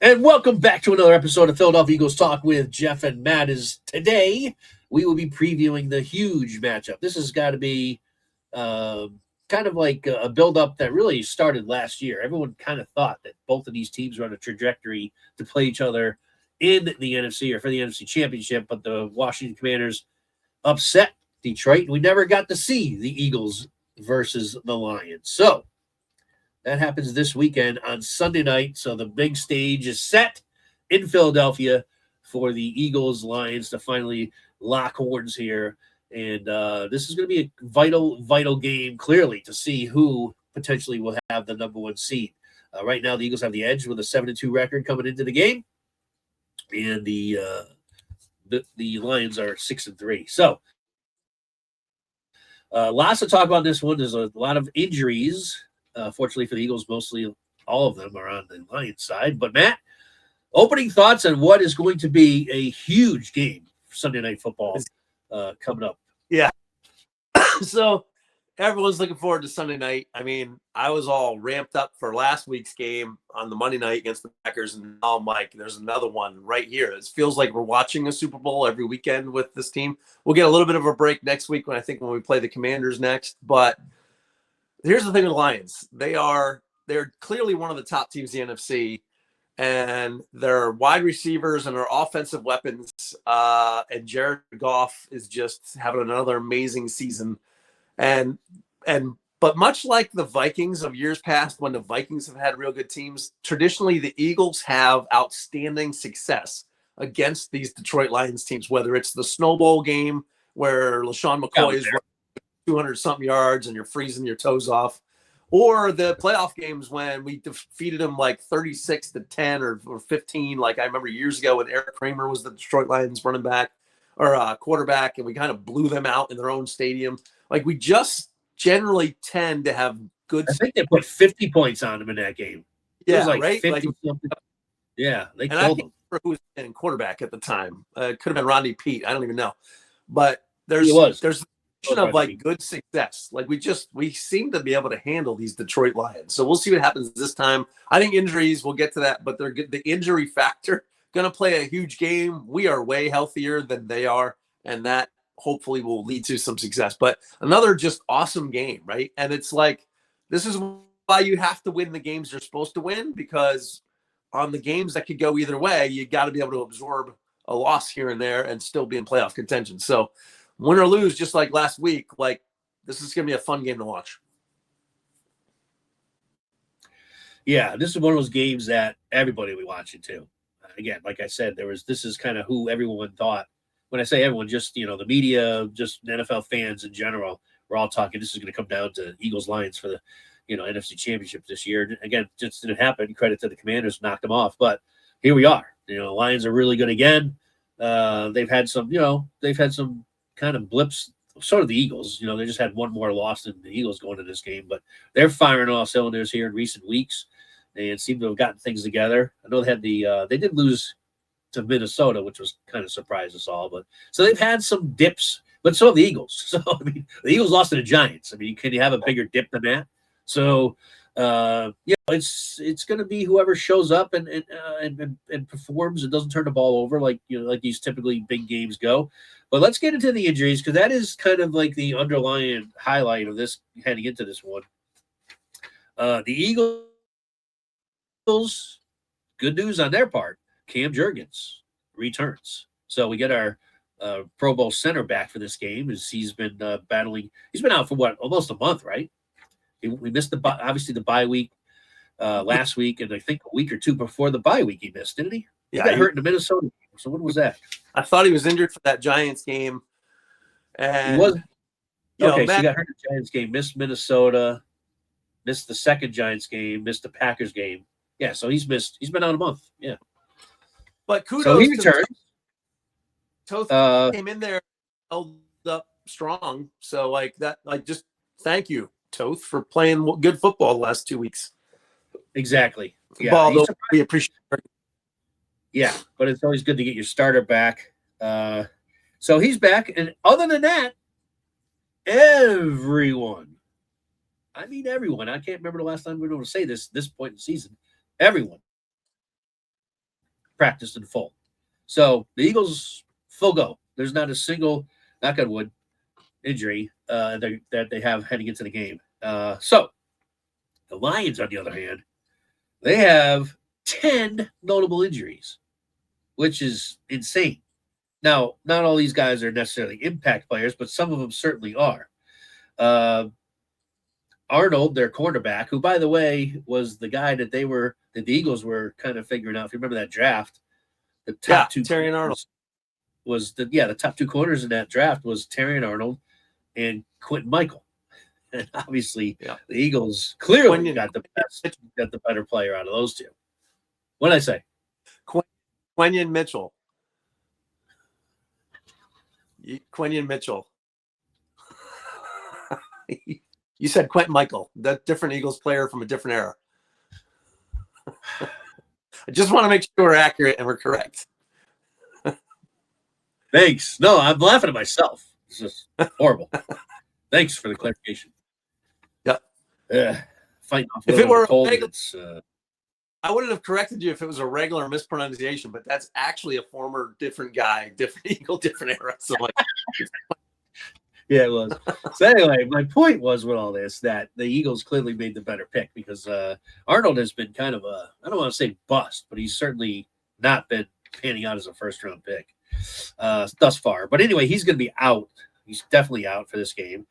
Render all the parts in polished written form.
And welcome back to another episode of Philadelphia Eagles Talk with Geoff and Matt. Is today we will be previewing the huge matchup. This has got to be kind of like a build-up that really started last year. Everyone kind of thought that both of these teams were on a trajectory to play each other in the NFC or for the NFC Championship, but the Washington Commanders upset Detroit, and we never got to see the Eagles versus the Lions. So that happens this weekend on Sunday night. So the big stage is set in Philadelphia for the Eagles Lions to finally lock horns here. And this is going to be a vital game, clearly, to see who potentially will have the number one seed. Right now, the Eagles have the edge with a 7-2 record coming into the game, and the Lions are 6-3. So, lots to talk about this one. There's a lot of injuries. Fortunately for the Eagles, mostly all of them are on the Lions side. But Matt, opening thoughts on what is going to be a huge game for Sunday Night Football coming up. Yeah. So everyone's looking forward to Sunday night. I mean, I was all ramped up for last week's game on the Monday night against the Packers, and now I'm like, there's another one right here. It feels like we're watching a Super Bowl every weekend with this team. We'll get a little bit of a break next week when we play the Commanders next. But here's the thing with the Lions. They're clearly one of the top teams in the NFC. And their wide receivers and their offensive weapons, and Jared Goff is just having another amazing season. But much like the Vikings of years past, when the Vikings have had real good teams, traditionally the Eagles have outstanding success against these Detroit Lions teams, whether it's the Snowball game where LaShawn McCoy is running 200-something yards and you're freezing your toes off, or the playoff games when we defeated them like 36-10 or 15. Like I remember years ago when Eric Kramer was the Detroit Lions running back or quarterback, and we kind of blew them out in their own stadium. Like we just generally tend to have good. I think they put 50 points on them in that game. It was like right? 50 something. Yeah, they and killed I them. remember who was in quarterback at the time. It could have been Rodney Pete. I don't even know. But there's of like good success. Like we seem to be able to handle these Detroit Lions. So we'll see what happens this time. I think injuries, we'll get to that, but they're good. The injury factor going to play a huge game. We are way healthier than they are, and that hopefully will lead to some success. But another just awesome game, right? And it's like, this is why you have to win the games you're supposed to win, because on the games that could go either way, you got to be able to absorb a loss here and there and still be in playoff contention. So win or lose, just like last week, like this is going to be a fun game to watch. Yeah, this is one of those games that everybody will be watching too. Again, like I said, this is kind of who everyone thought. When I say everyone, just the media, just NFL fans in general, we're all talking. This is going to come down to Eagles Lions for the NFC Championship this year. Again, just didn't happen. Credit to the Commanders, knocked them off, but here we are. Lions are really good again. They've had some kind of blips. So did the Eagles. They just had one more loss than the Eagles going into this game, but they're firing all cylinders here in recent weeks and seem to have gotten things together. I know they had they did lose to Minnesota, which was kind of surprised us all, but so they've had some dips, but so have the Eagles. So I mean, the Eagles lost to the Giants. I mean, can you have a bigger dip than that? So it's going to be whoever shows up and performs and doesn't turn the ball over like these typically big games go. But let's get into the injuries, because that is kind of like the underlying highlight of this heading into this one. The Eagles, good news on their part. Cam Jurgens returns. So we get our Pro Bowl center back for this game, as he's been battling. He's been out for almost a month, right? We missed obviously the bye week last week, and I think a week or two before the bye week he missed, didn't he? He got hurt in the Minnesota game. So when was that? I thought he was injured for that Giants game. And he was. Okay, so he got hurt in the Giants game, missed Minnesota, missed the second Giants game, missed the Packers game. Yeah, so he's been out a month. Yeah. But kudos. So he returns. Toth came in there, held up strong. So just thank you, Toth, for playing good football the last 2 weeks. Exactly. Yeah, ball, though, we appreciate it. Yeah, but it's always good to get your starter back. So he's back, and other than that, everyone. I mean, everyone. I can't remember the last time we were able to say this point in the season. Everyone practiced in full. So the Eagles full go. There's not a single, knock on wood, injury that they have heading into the game. So the Lions, on the other hand, they have 10 notable injuries, which is insane. Now, not all these guys are necessarily impact players, but some of them certainly are. Arnold, their cornerback, who, by the way, was the guy that the Eagles were kind of figuring out. If you remember that draft, the top two Terry and Arnold was the top two corners in that draft was Terry and Arnold and Quentin Michael. And obviously, the Eagles clearly got the better player out of those two. What did I say? Quentin Mitchell. Quentin Mitchell. You said Quentin Michael, that different Eagles player from a different era. I just want to make sure we're accurate and we're correct. Thanks. No, I'm laughing at myself. It's just horrible. Thanks for the clarification. Yep. Fighting off if it were cold, I wouldn't have corrected you if it was a regular mispronunciation, but that's actually a former different guy, different Eagle, different era. So yeah, it was. So anyway, my point was with all this that the Eagles clearly made the better pick because Arnold has been kind of I don't want to say bust, but he's certainly not been panning out as a first-round pick thus far. But anyway, he's going to be out. He's definitely out for this game.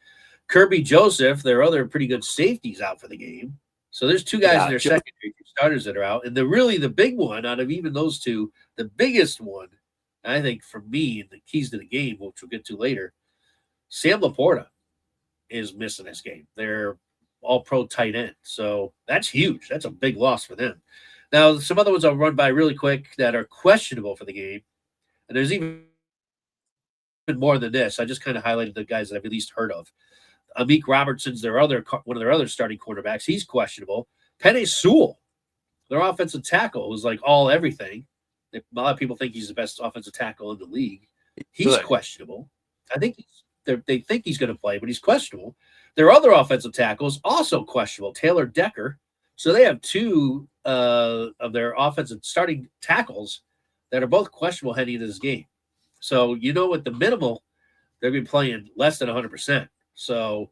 Kirby Joseph, their other pretty good safeties, out for the game. So there's two guys in their secondary starters that are out. And the big one out of even those two, the biggest one, I think for me, and the keys to the game, which we'll get to later, Sam Laporta is missing this game. They're all-pro tight end. So that's huge. That's a big loss for them. Now, some other ones I'll run by really quick that are questionable for the game. And there's even more than this. I just kind of highlighted the guys that I've at least heard of. Amik Robertson's one of their other starting cornerbacks. He's questionable. Penei Sewell, their offensive tackle, was like all everything. A lot of people think he's the best offensive tackle in the league. He's questionable. I think they think he's going to play, but he's questionable. Their other offensive tackles also questionable. Taylor Decker. So they have two of their offensive starting tackles that are both questionable heading into this game. So at the minimal, they're going to be playing less than 100%. So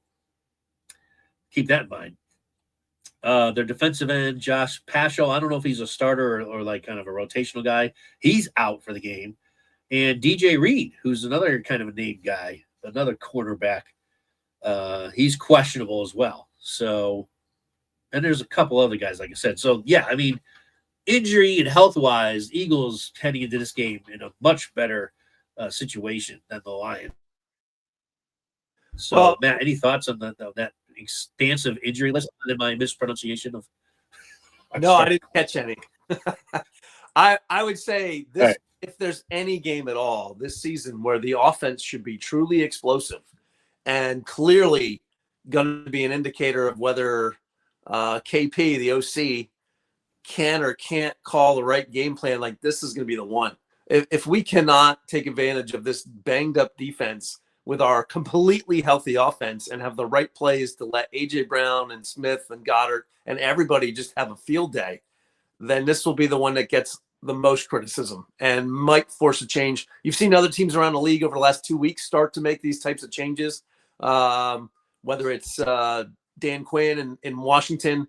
keep that in mind. Their defensive end, Josh Paschal, I don't know if he's a starter or like kind of a rotational guy. He's out for the game. And DJ Reed, who's another kind of a named guy, another cornerback, he's questionable as well. So, and there's a couple other guys, like I said. So, yeah, I mean, injury and health-wise, Eagles heading into this game in a much better situation than the Lions. So, Matt, any thoughts on that expansive injury list and my mispronunciation of? No, I didn't catch any. I would say this: right. If there's any game at all this season where the offense should be truly explosive and clearly going to be an indicator of whether KP, the OC, can or can't call the right game plan, like this is going to be the one. If we cannot take advantage of this banged up defense with our completely healthy offense and have the right plays to let A.J. Brown and Smith and Goddard and everybody just have a field day, then this will be the one that gets the most criticism and might force a change. You've seen other teams around the league over the last 2 weeks start to make these types of changes, whether it's Dan Quinn in Washington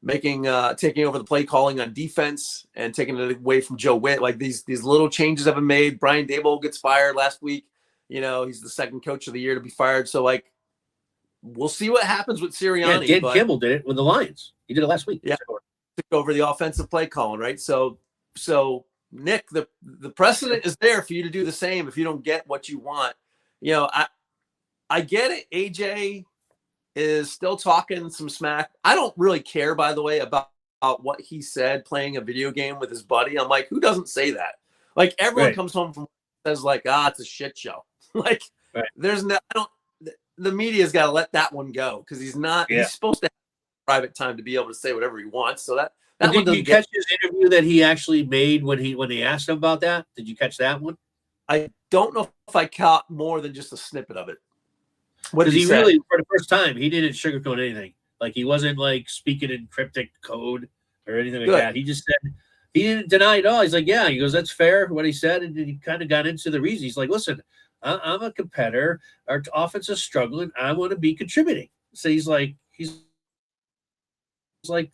taking over the play calling on defense and taking it away from Joe Witt. Like these little changes have been made. Brian Daboll gets fired last week. He's the second coach of the year to be fired. So, we'll see what happens with Sirianni. Yeah, Dan Campbell did it with the Lions. He did it last week. Yeah, took over the offensive play calling, right? So Nick, the precedent is there for you to do the same if you don't get what you want. I get it. AJ is still talking some smack. I don't really care, by the way, about what he said playing a video game with his buddy. I'm like, who doesn't say that? Like, everyone comes home from says like, it's a shit show. There's no, the media's got to let that one go because he's not. Yeah. He's supposed to have private time to be able to say whatever he wants. So that one did you catch his interview that he actually made when they asked him about that? Did you catch that one? I don't know if I caught more than just a snippet of it. What did he really, for the first time, he didn't sugarcoat anything. Like he wasn't like speaking in cryptic code or anything like that. He just said he didn't deny it all. He's like, yeah. He goes, that's fair what he said, and he kind of got into the reason. He's like, listen, I'm a competitor. Our offense is struggling. I want to be contributing. So he's like,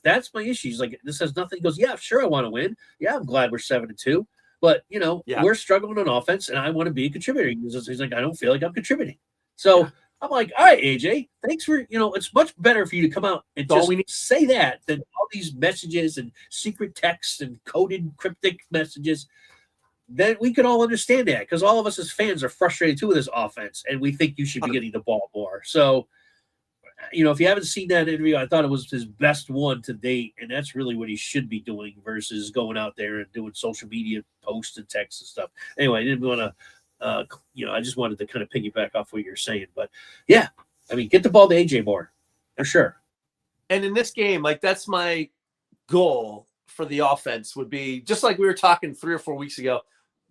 that's my issue. He's like, this has nothing. He goes, yeah, sure, I want to win. Yeah, I'm glad we're 7-2, but we're struggling on offense, and I want to be a contributor. He's like, I don't feel like I'm contributing. So I'm like, all right, AJ, thanks for it's much better for you to come out and just say that than all these messages and secret texts and coded cryptic messages. Then we can all understand that, because all of us as fans are frustrated too with this offense, and we think you should be getting the ball more. So, if you haven't seen that interview, I thought it was his best one to date, and that's really what he should be doing versus going out there and doing social media posts and texts and stuff. Anyway, I didn't want to, I just wanted to kind of piggyback off what you're saying. But yeah, I mean, get the ball to AJ more for sure. And in this game, like, that's my goal for the offense would be, just like we were talking 3 or 4 weeks ago,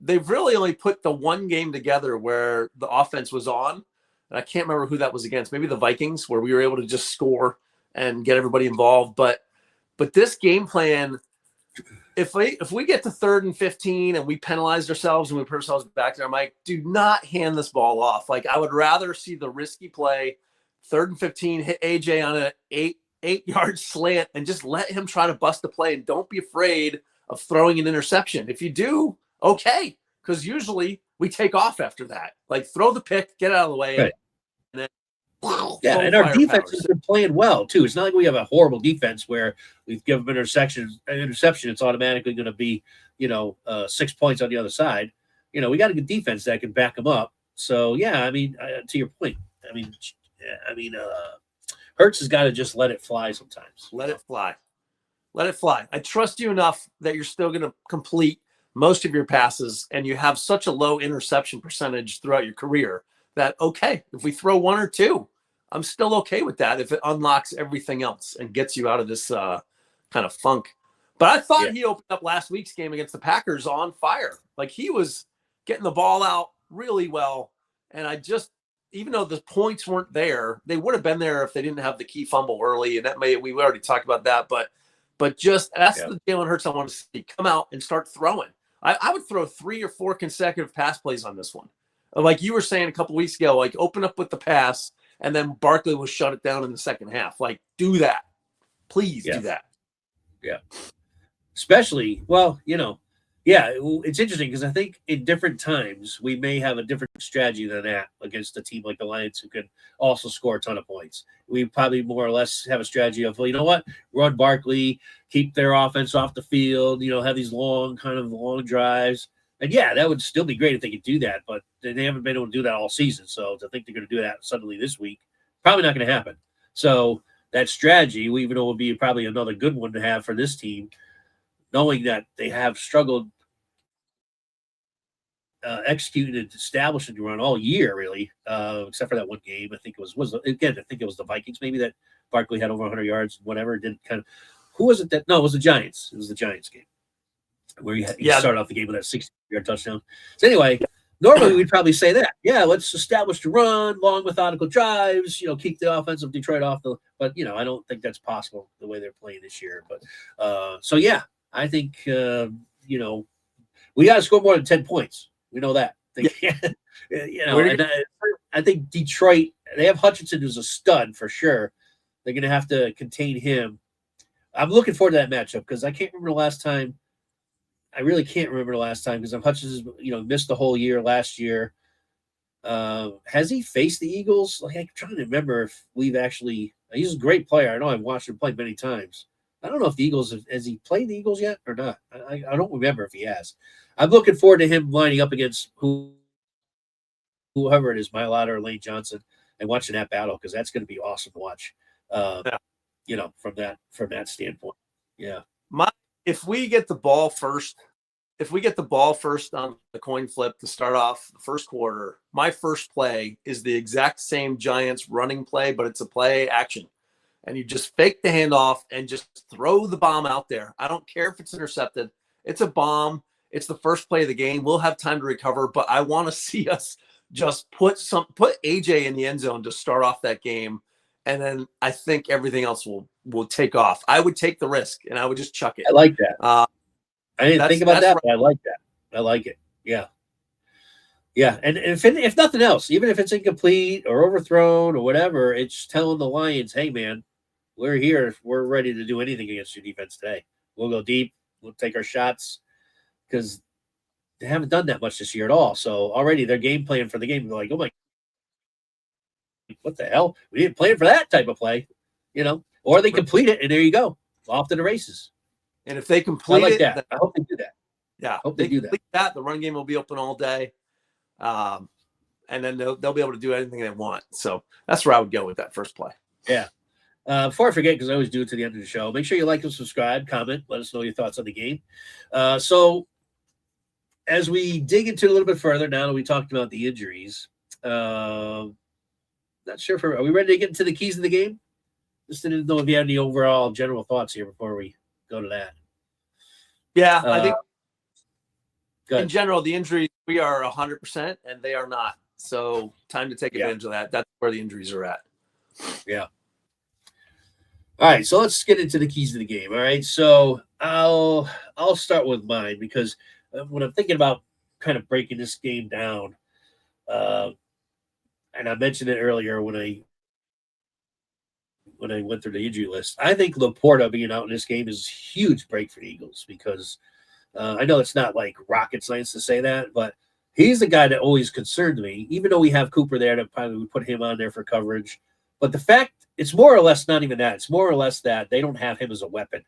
they've really only put the one game together where the offense was on. And I can't remember who that was against. Maybe the Vikings, where we were able to just score and get everybody involved. But this game plan, if we get to 3rd and 15 and we penalized ourselves and we put ourselves back there, I'm like, do not hand this ball off. Like, I would rather see the risky play, 3rd and 15, hit AJ on an 8-yard slant and just let him try to bust the play, and don't be afraid of throwing an interception. If you do, okay, because usually we take off after that. Like, throw the pick, get out of the way. Right. And then, and our defense has been playing well too. It's not like we have a horrible defense where we've given an interception, it's automatically going to be 6 points on the other side. We got a good defense that can back them up. So yeah, I mean, to your point, I mean, Hurts has got to just let it fly sometimes. Let it fly. I trust you enough that you're still going to complete most of your passes, and you have such a low interception percentage throughout your career that, okay, if we throw 1 or 2, I'm still okay with that if it unlocks everything else and gets you out of this kind of funk. But I thought he opened up last week's game against the Packers on fire. Like, he was getting the ball out really well. And even though the points weren't there, they would have been there if they didn't have the key fumble early. And we already talked about that, but just that's the Jalen Hurts I want to see. Come out and start throwing. I would throw 3 or 4 consecutive pass plays on this one. Like you were saying a couple of weeks ago, like, open up with the pass, and then Barkley will shut it down in the second half. Like, do that. Please do that. Yeah. Especially, it's interesting because I think in different times we may have a different strategy than that against a team like the Lions, who can also score a ton of points. We probably more or less have a strategy of, well, you know what, run Barkley, keep their offense off the field, have these long drives. And yeah, that would still be great if they could do that, but they haven't been able to do that all season. So to think they're going to do that suddenly this week, probably not going to happen. So that strategy, even though it would be probably another good one to have for this team, knowing that they have struggled executing and establishing the run all year, really, except for that one game. I think it was the Vikings, maybe, that Barkley had over 100 yards, whatever. It didn't kind of, who was it that? No, it was the Giants. It was the Giants game where he started off the game with that 60-yard touchdown. So anyway, normally we'd probably say that, let's establish the run, long methodical drives, keep the offense of Detroit off the. But I don't think that's possible the way they're playing this year. But I think we got to score more than 10 points. We know that. I think Detroit, they have Hutchinson, who's a stud for sure. They're going to have to contain him. I'm looking forward to that matchup because I can't remember the last time. I really can't remember the last time because Hutchinson, missed the whole year last year. Has he faced the Eagles? Like, I'm trying to remember if we've actually. He's a great player. I know I've watched him play many times. I don't know if the Eagles has he played the Eagles yet or not. I don't remember if he has. I'm looking forward to him lining up against whoever it is, Mailata or Lane Johnson, and watching that battle, because that's going to be awesome to watch. From that standpoint. Yeah. If we get the ball first on the coin flip to start off the first quarter, my first play is the exact same Giants running play, but it's a play action. And you just fake the handoff and just throw the bomb out there. I don't care if it's intercepted. It's a bomb. It's the first play of the game. We'll have time to recover, but I want to see us just put AJ in the end zone to start off that game. And then I think everything else will take off. I would take the risk and I would just chuck it. I like that. I didn't think about that, right. But I like that. I like it. Yeah. Yeah, and if nothing else, even if it's incomplete or overthrown or whatever, it's telling the Lions, "Hey, man, we're here. We're ready to do anything against your defense today. We'll go deep. We'll take our shots," because they haven't done that much this year at all. So already their game plan for the game, they're like, "Oh my, what the hell? We didn't plan for that type of play," Or they complete it, and there you go, off to the races. And if they complete I like that. I hope they do that. Yeah, hope they do that. The run game will be open all day. And then they'll be able to do anything they want. So that's where I would go with that first play. Yeah. Before I forget, because I always do it to the end of the show, make sure you like and subscribe, comment, let us know your thoughts on the game. So as we dig into it a little bit further, now that we talked about the injuries, not sure are we ready to get into the keys of the game? Just didn't know if you had any overall general thoughts here before we go to that. Yeah, I think in general, the injuries, we are 100% and they are not. So time to take advantage of that. That's where the injuries are at. Yeah. All right, so let's get into the keys of the game. All right, so I'll start with mine because when I'm thinking about kind of breaking this game down, and I mentioned it earlier when I went through the injury list, I think Laporta being out in this game is a huge break for the Eagles because I know it's not like rocket science to say that, but he's the guy that always concerned me, even though we have Cooper there that probably would put him on there for coverage. But the fact, it's more or less not even that. It's more or less that they don't have him as a weapon.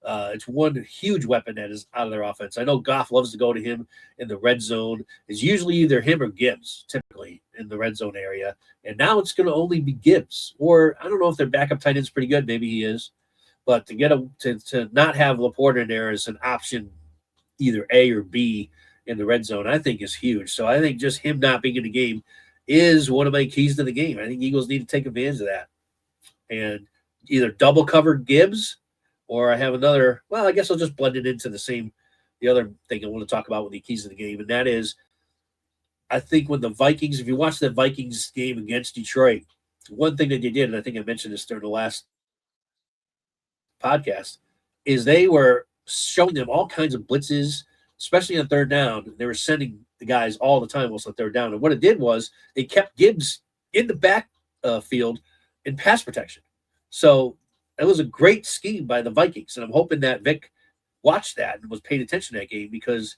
It's one huge weapon that is out of their offense. I know Geoff loves to go to him in the red zone. It's usually either him or Gibbs, typically, in the red zone area. And now it's going to only be Gibbs. Or I don't know if their backup tight end's pretty good. Maybe he is. But to get to not have Laporta in there as an option, either A or B in the red zone, I think is huge. So I think just him not being in the game is one of my keys to the game. I think Eagles need to take advantage of that and either double cover Gibbs or I have another. Well, I guess I'll just blend it into the other thing I want to talk about with the keys to the game, and that is I think when the Vikings, if you watch the Vikings game against Detroit, one thing that they did, and I think I mentioned this during the last podcast, is they were showing them all kinds of blitzes, especially on third down. They were sending the guys all the time almost on third down. And what it did was they kept Gibbs in the back field in pass protection. So it was a great scheme by the Vikings. And I'm hoping that Vic watched that and was paying attention to that game because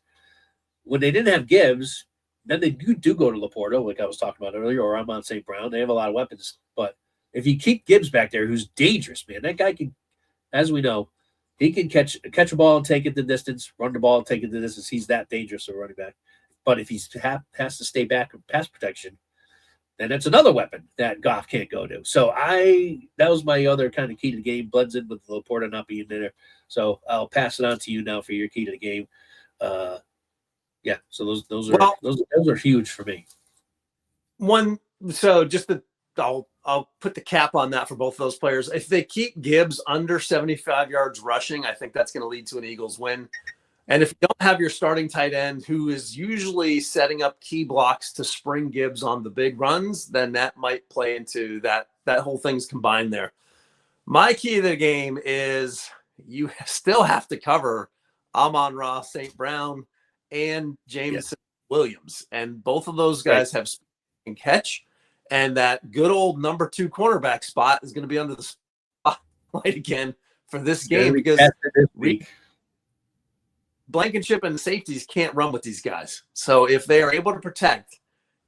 when they didn't have Gibbs, then they do go to Laporta, like I was talking about earlier, or Amon St. Brown. They have a lot of weapons. But if you keep Gibbs back there, who's dangerous, man, that guy can, as we know, he can catch a ball and take it the distance, run the ball and take it the distance. He's that dangerous a running back. But if he has to stay back in pass protection, then that's another weapon that Geoff can't go to. So that was my other kind of key to the game, blends in with Laporta not being there. So I'll pass it on to you now for your key to the game. Yeah, so those are huge for me. I'll put the cap on that for both of those players. If they keep Gibbs under 75 yards rushing, I think that's going to lead to an Eagles win. And if you don't have your starting tight end, who is usually setting up key blocks to spring Gibbs on the big runs, then that might play into that whole thing's combined there. My key to the game is you still have to cover Amon-Ra St. Brown and Jameson Williams. And both of those guys have speed and catch. And that good old number 2 cornerback spot is going to be under the spotlight again for this game because Blankenship and the safeties can't run with these guys. So if they are able to protect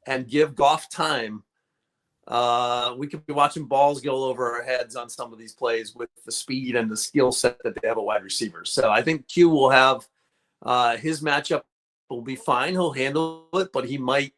and give Geoff time, we could be watching balls go over our heads on some of these plays with the speed and the skill set that they have a wide receiver. So I think Q will have his matchup will be fine. He'll handle it, but he might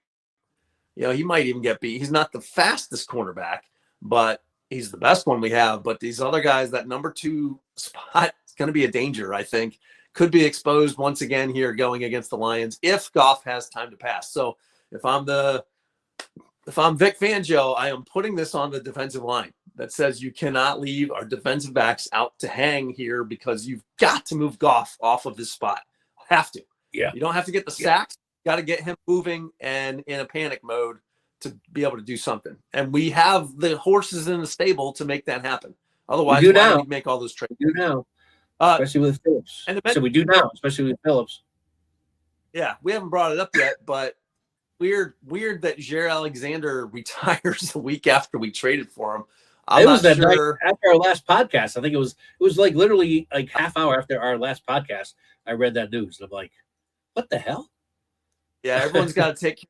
even get beat. He's not the fastest cornerback, but he's the best one we have. But these other guys, that number 2 spot is going to be a danger, I think. Could be exposed once again here going against the Lions if Geoff has time to pass. So if I'm Vic Fangio, I am putting this on the defensive line that says you cannot leave our defensive backs out to hang here because you've got to move Geoff off of this spot. Have to. Yeah. You don't have to get the sacks. Got to get him moving and in a panic mode to be able to do something. And we have the horses in the stable to make that happen. Otherwise, why would we make all those trades? You know. especially with Phillips. So we do now, especially with Phillips. Yeah, we haven't brought it up yet, but weird that Jair Alexander retires a week after we traded for him. It was that night after our last podcast. I think it was like literally like half hour after our last podcast. I read that news. And I'm like, what the hell? Yeah, everyone's got to take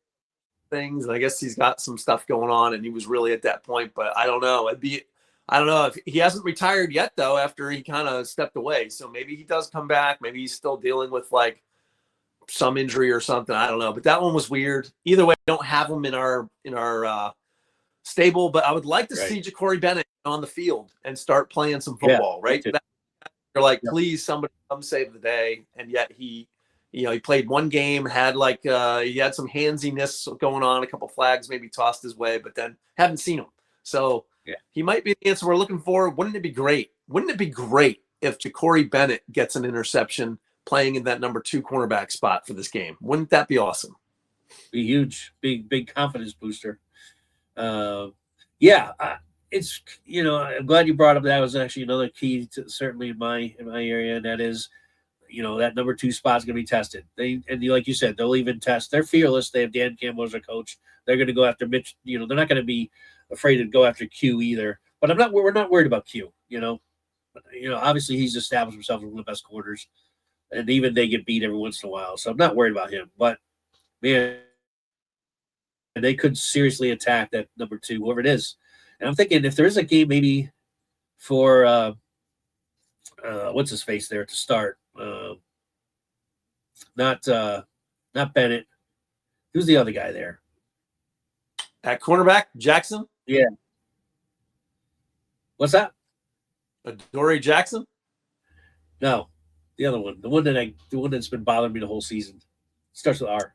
things. I guess he's got some stuff going on, and he was really at that point. But I don't know. I don't know if he hasn't retired yet though. After he kind of stepped away, so maybe he does come back. Maybe he's still dealing with like some injury or something. I don't know. But that one was weird. Either way, we don't have him in our stable. But I would like to see Ja'Cory Bennett on the field and start playing some football. Right? You're like, please, somebody come save the day, and yet he played one game, had like he had some handsiness going on, a couple flags maybe tossed his way, but then haven't seen him. So he might be the answer we're looking for. Wouldn't it be great? Wouldn't it be great if Ja'Cory Bennett gets an interception playing in that number 2 cornerback spot for this game? Wouldn't that be awesome? Be huge, big confidence booster. It's I'm glad you brought up that. Was actually another key to certainly in my area, and that is, that number 2 spot is going to be tested. Like you said, they'll even test. They're fearless. They have Dan Campbell as their coach. They're going to go after Mitch. They're not going to be afraid to go after Q either. But we're not worried about Q. Obviously he's established himself as one of the best corners, and even they get beat every once in a while. So I'm not worried about him. But man, they could seriously attack that number 2, whoever it is. And I'm thinking if there is a game maybe for what's his face there to start. Not Bennett. Who's the other guy there? At cornerback, Jackson? Yeah. What's that? Adoree Jackson? No. The other one. The one that's been bothering me the whole season. Starts with R.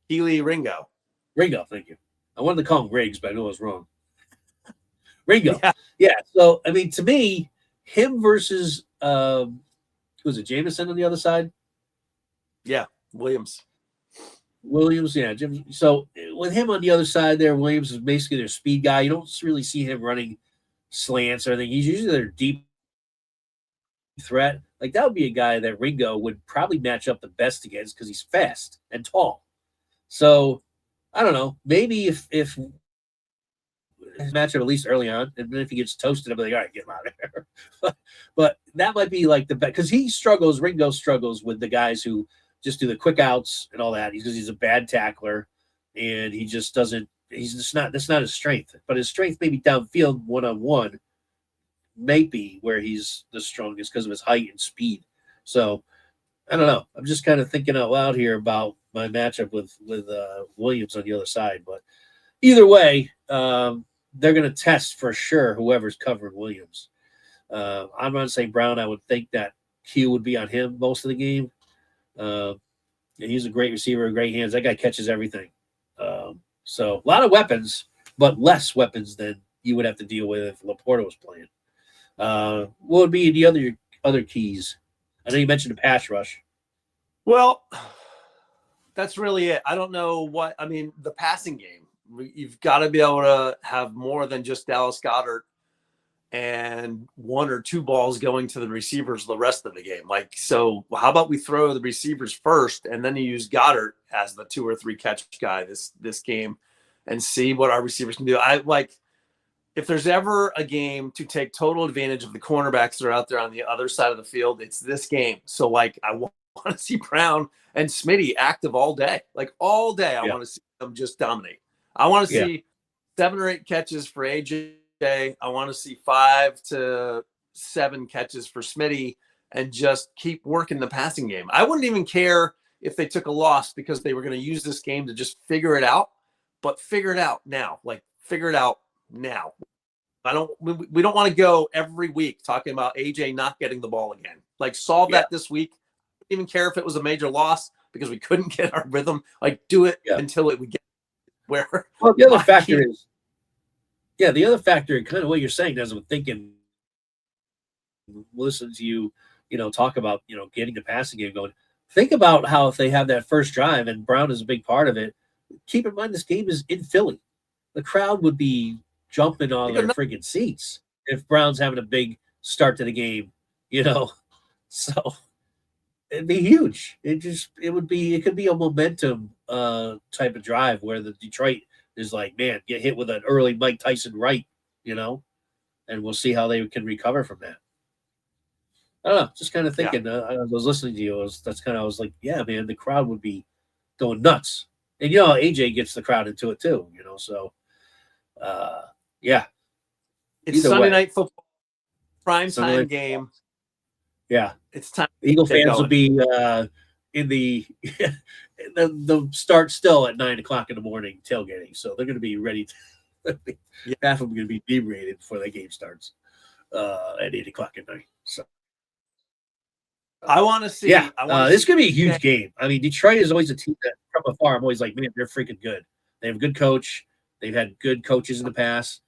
Keely Ringo. Ringo, thank you. I wanted to call him Riggs, but I know I was wrong. Ringo. Yeah. So I mean, to me, him versus was it Jameson on the other side? Yeah, Williams, yeah. So with him on the other side there, Williams is basically their speed guy. You don't really see him running slants or anything. He's usually their deep threat. Like that would be a guy that Ringo would probably match up the best against because he's fast and tall. So I don't know. Maybe if his matchup at least early on, and then if he gets toasted, I'll be like, all right, get him out of there. But that might be like the best because Ringo struggles with the guys who just do the quick outs and all that because he's a bad tackler and he just doesn't. That's not his strength. But his strength maybe downfield 1-on-1 may be where he's the strongest because of his height and speed. So I don't know. I'm just kind of thinking out loud here about my matchup with Williams on the other side. But either way, they're going to test for sure whoever's covering Williams. I'm going to say Brown. I would think that Q would be on him most of the game. He's a great receiver, great hands. That guy catches everything. So a lot of weapons, but less weapons than you would have to deal with if Laporta was playing. What would be the other keys? I know you mentioned the pass rush. Well, that's really it. I don't know the passing game. You've got to be able to have more than just Dallas Goedert and 1 or 2 balls going to the receivers the rest of the game. Like, so how about we throw the receivers first and then you use Goedert as the 2 or 3 catch guy this game and see what our receivers can do. If there's ever a game to take total advantage of the cornerbacks that are out there on the other side of the field, it's this game. So like, I want to see Brown and Smitty active all day. Like all day, I want to see them just dominate. I want to see 7 or 8 catches for AJ. I want to see 5 to 7 catches for Smitty and just keep working the passing game. I wouldn't even care if they took a loss because they were going to use this game to just figure it out, but figure it out now. Like figure it out now. We don't want to go every week talking about AJ not getting the ball again. Like solve that this week. I don't even care if it was a major loss because we couldn't get our rhythm. Like do it until we get where. Well, the other factor is, the other factor, kind of what you're saying, as I'm thinking, listen to you, talk about, getting the passing game going. Think about how if they have that first drive and Brown is a big part of it. Keep in mind this game is in Philly. The crowd would be jumping on their freaking seats if Brown's having a big start to the game, So it'd be huge. It could be a momentum type of drive where the Detroit is like, man, get hit with an early Mike Tyson right, and we'll see how they can recover from that. I don't know. Just kind of thinking. I was listening to you. I was like, yeah, man, the crowd would be going nuts, and AJ gets the crowd into it too. So yeah. It's Either Sunday way. night football, prime time game. Yeah, it's time. Eagle fans will be in the the start still at 9:00 in the morning tailgating, so they're going to be ready. Half of them are going to be debriefed before the game starts at 8:00 at night. So I want to see. Yeah, this is going to be a huge game. I mean, Detroit is always a team that, from afar, I'm always like, man, they're freaking good. They have a good coach. They've had good coaches in the past.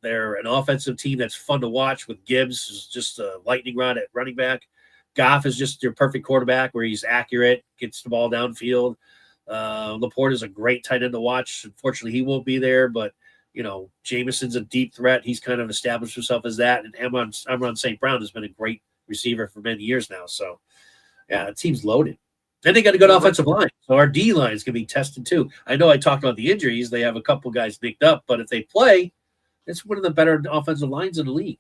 They're an offensive team that's fun to watch with Gibbs, who's just a lightning rod at running back. Geoff is just your perfect quarterback where he's accurate, gets the ball downfield. Laporte is a great tight end to watch. Unfortunately, he won't be there, but Jameson's a deep threat. He's kind of established himself as that. And Amon St. Brown has been a great receiver for many years now. So, yeah, the team's loaded. Then they got a good offensive line. So our D line is going to be tested too. I know I talked about the injuries. They have a couple guys nicked up, but if they play, it's one of the better offensive lines in the league.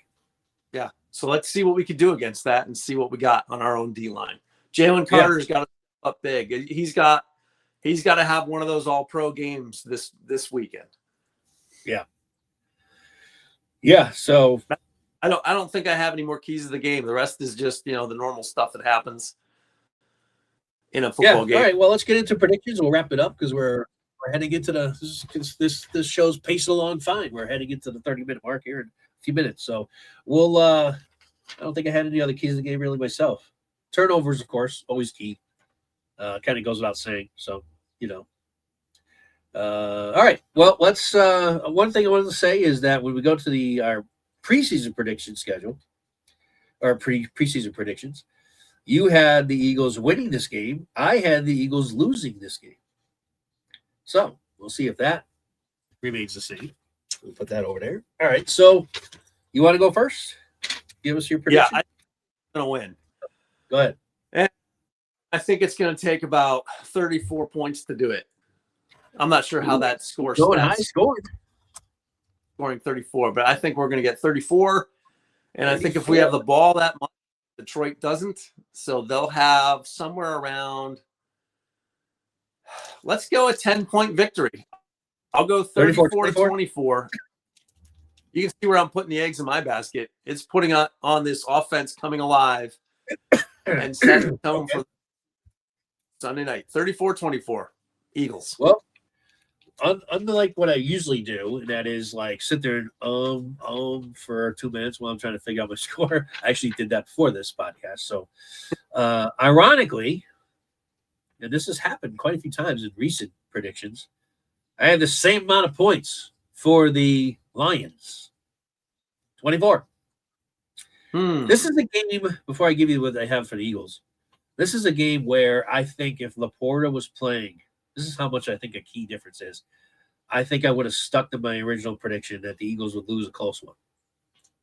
Yeah. So let's see what we could do against that and see what we got on our own D line. Jalen Carter's got to up big. He's got to have one of those all-pro games this weekend. Yeah. Yeah. So I don't think I have any more keys to the game. The rest is just, the normal stuff that happens in a football game. All right. Well, let's get into predictions. We'll wrap it up because we're heading into this show's pacing along fine. We're heading into the 30-minute mark here in a few minutes. So we'll I don't think I had any other keys to the game really myself. Turnovers, of course, always key. Kind of goes without saying. So, all right. Well, let's one thing I wanted to say is that when we go to our preseason prediction schedule, or preseason predictions, you had the Eagles winning this game. I had the Eagles losing this game. So we'll see if that remains the same. We'll put that over there. All right. So you want to go first? Give us your prediction. Yeah, I'm going to win. Go ahead. And I think it's going to take about 34 points to do it. I'm not sure how that score going high scoring. Scoring 34, but I think we're going to get 34. And 34. I think if we have the ball that much, Detroit doesn't. So they'll have somewhere around, let's go a 10-point victory. I'll go 34-24. You can see where I'm putting the eggs in my basket. It's putting on this offense coming alive and setting the tone for Sunday night. 34-24, Eagles. Well, unlike what I usually do, and that is like sit there and for 2 minutes while I'm trying to figure out my score. I actually did that before this podcast. So, ironically, and this has happened quite a few times in recent predictions, I have the same amount of points for the Lions. 24. This is a game, before I give you what I have for the Eagles, this is a game where I think if Laporta was playing, this is how much I think a key difference is. I think I would have stuck to my original prediction that the Eagles would lose a close one.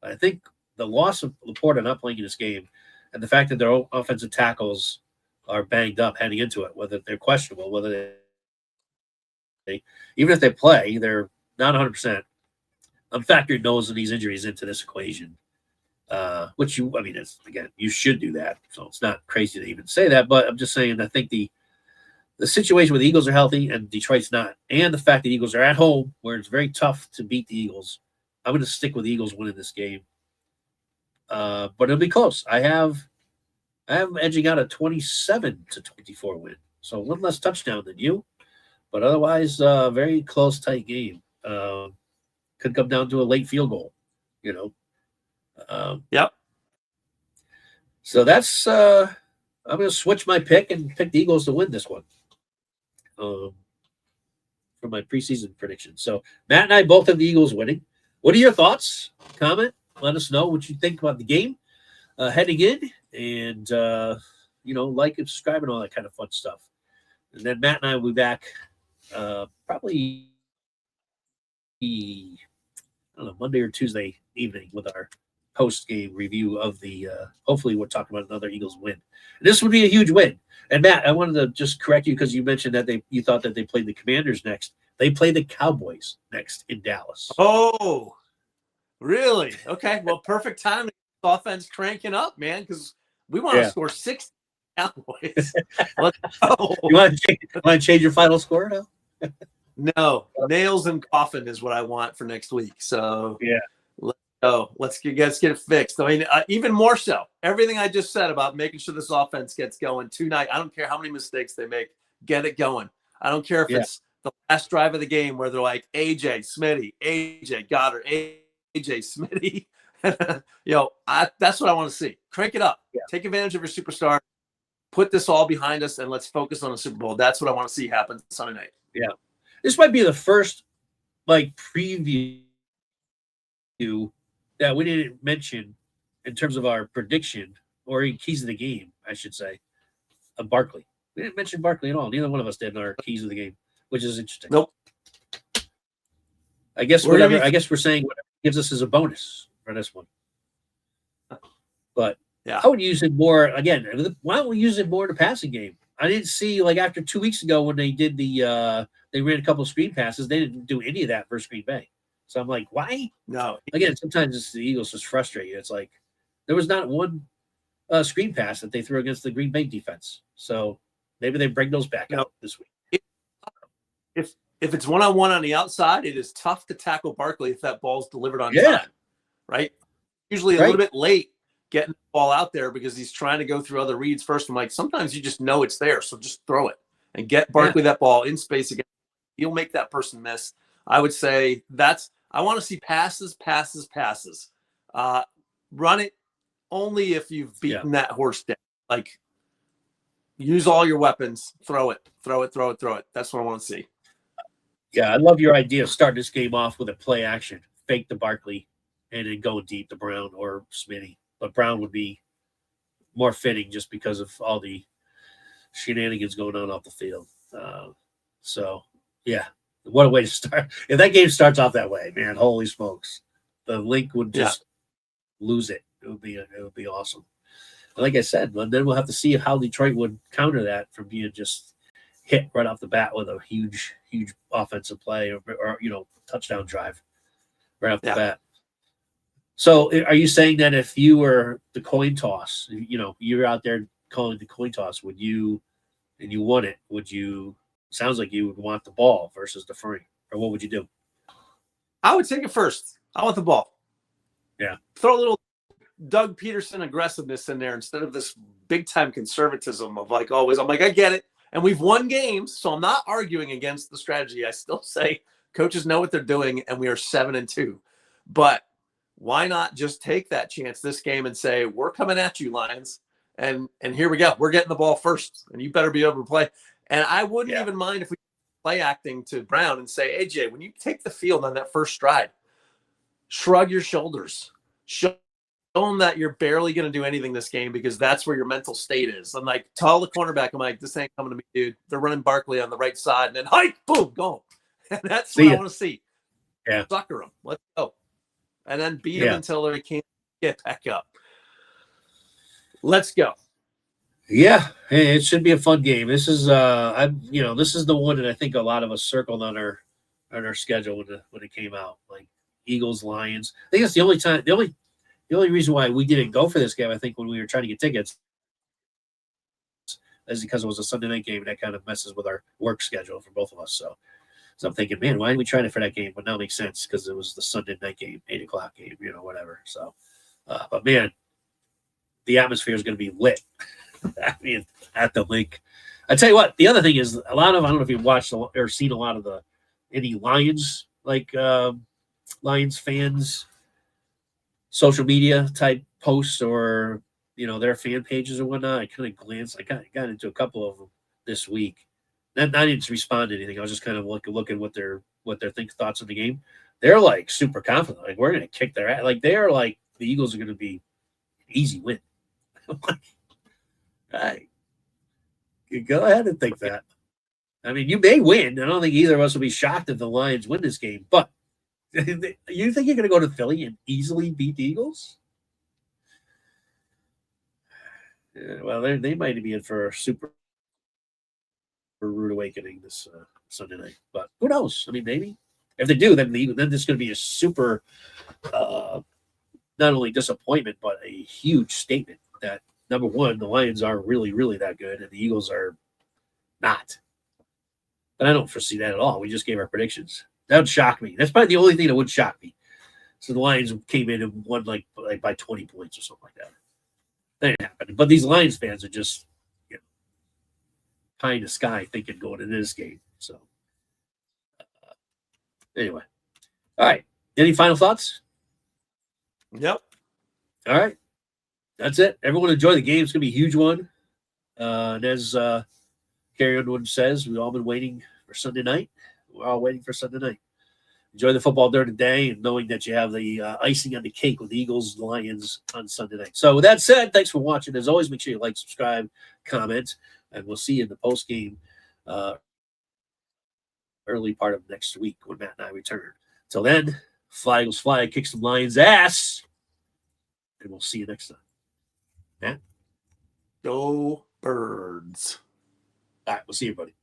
I think the loss of Laporta not playing in this game and the fact that their offensive tackles are banged up heading into it, whether they're questionable, whether they even if they play, they're not 100%. I'm factoring those and these injuries into this equation, which you should do that. So it's not crazy to even say that, but I'm just saying I think the situation where the Eagles are healthy and Detroit's not, and the fact that the Eagles are at home where it's very tough to beat the Eagles, I'm going to stick with the Eagles winning this game. But it'll be close. I have edging out a 27-24 win, so one less touchdown than you, but otherwise, very close, tight game. Could come down to a late field goal, Yep. So that's I'm going to switch my pick and pick the Eagles to win this one. For my preseason prediction. So Matt and I both have the Eagles winning. What are your thoughts? Comment. Let us know what you think about the game heading in, and like and subscribe and all that kind of fun stuff. And then Matt and I will be back probably Monday or Tuesday evening with our post-game review of the hopefully we're talking about another Eagles win. This would be a huge win. And Matt, I wanted to just correct you because you mentioned that you thought that they played the Commanders next. They play the Cowboys next in Dallas. Oh, really? Okay. Well, perfect timing. Offense cranking up, man, because we want to score 6 Cowboys. Let's go. You want to change your final score now? No, nails and coffin is what I want for next week. So yeah, let's go. Let's get it fixed. I mean, even more so, everything I just said about making sure this offense gets going tonight. I don't care how many mistakes they make. Get it going. I don't care if it's the last drive of the game where they're like AJ Smitty, AJ Goddard, AJ Smitty. That's what I want to see. Crank it up. Yeah. Take advantage of your superstar. Put this all behind us, and let's focus on the Super Bowl. That's what I want to see happen Sunday night. Yeah. This might be the first preview that we didn't mention in terms of our prediction or keys of the game, I should say, of Barkley. We didn't mention Barkley at all. Neither one of us did in our keys of the game, which is interesting. Nope. I guess we're saying whatever gives us as a bonus for this one. But I would use it more again. Why don't we use it more in the passing game? I didn't see after 2 weeks ago when they did they ran a couple of screen passes. They didn't do any of that versus Green Bay. So I'm like, why? No. Again, sometimes it's the Eagles just frustrate you. It's like there was not one screen pass that they threw against the Green Bay defense. So maybe they bring those back out this week. If it's one-on-one on the outside, it is tough to tackle Barkley if that ball's delivered on time. Right? Usually a little bit late getting the ball out there because he's trying to go through other reads first. I'm like, sometimes you just know it's there, so just throw it and get Barkley that ball in space again. You'll make that person miss. I would say I want to see passes. Run it only if you've beaten that horse down. Use all your weapons. Throw it. That's what I want to see. Yeah, I love your idea of starting this game off with a play action, fake the Barkley, and then go deep to Brown or Smitty. But Brown would be more fitting just because of all the shenanigans going on off the field. What a way to start. If that game starts off that way, man, holy smokes. The Link would just lose it. It would be awesome. Like I said, then we'll have to see how Detroit would counter that from being just hit right off the bat with a huge offensive play or touchdown drive right off the bat. So are you saying that if you were the coin toss, you're out there calling the coin toss, and you won it, sounds like you would want the ball versus deferring, or what would you do? I would take it first. I want the ball. Yeah. Throw a little Doug Peterson aggressiveness in there instead of this big time conservatism of always. I'm like, I get it. And we've won games, so I'm not arguing against the strategy. I still say coaches know what they're doing, and we are 7-2. But why not just take that chance this game and say, we're coming at you, Lions, and here we go. We're getting the ball first, and you better be able to play. And I wouldn't even mind if we play acting to Brown and say, AJ, when you take the field on that first stride, shrug your shoulders. Show them that you're barely going to do anything this game because that's where your mental state is. I'm like, tell the cornerback, I'm like, this ain't coming to me, dude. They're running Barkley on the right side, and then hike, boom, go. And that's what I want to see. Yeah. Sucker them. Let's go. And then beat them until they can't get back up. Let's go. Yeah, it should be a fun game. This is this is the one that I think a lot of us circled on our schedule when it came out. Like Eagles, Lions. I think it's the only reason why we didn't go for this game, I think, when we were trying to get tickets is because it was a Sunday night game and that kind of messes with our work schedule for both of us. So I'm thinking, man, why didn't we try it for that game? But now it makes sense because it was the Sunday night game, 8:00 game, whatever. So, but man, the atmosphere is going to be lit. I mean, at the Link. I tell you what, the other thing is I don't know if you've watched or seen a lot of any Lions, Lions fans, social media type posts or, their fan pages or whatnot. I kind of glanced, I got into a couple of them this week. I didn't respond to anything. I was just kind of looking what their thoughts of the game. They're super confident. We're going to kick their ass. They are the Eagles are going to be an easy win. Right. Go ahead and think that. I mean, you may win. I don't think either of us will be shocked if the Lions win this game. But you think you're going to go to Philly and easily beat the Eagles? Yeah, well, they might be in for a super rude awakening this Sunday night, but who knows? I mean, maybe if they do, then there's going to be a super, not only disappointment but a huge statement that number one, the Lions are really, really that good, and the Eagles are not. But I don't foresee that at all. We just gave our predictions. That would shock me. That's probably the only thing that would shock me. So the Lions came in and won like by 20 points or something like that. That didn't happen. But these Lions fans are just pie in the sky thinking going into this game. So anyway, all right. Any final thoughts? Yep. All right. That's it. Everyone enjoy the game. It's going to be a huge one. And as Carrie Underwood says, we've all been waiting for Sunday night. We're all waiting for Sunday night. Enjoy the football during the day and knowing that you have the icing on the cake with the Eagles Lions on Sunday night. So with that said, thanks for watching. As always, make sure you like, subscribe, comment, and we'll see you in the post-game early part of next week when Matt and I return. Till then, fly Eagles fly, kick some Lions ass, and we'll see you next time. Matt? Go Birds. All right, we'll see you, buddy.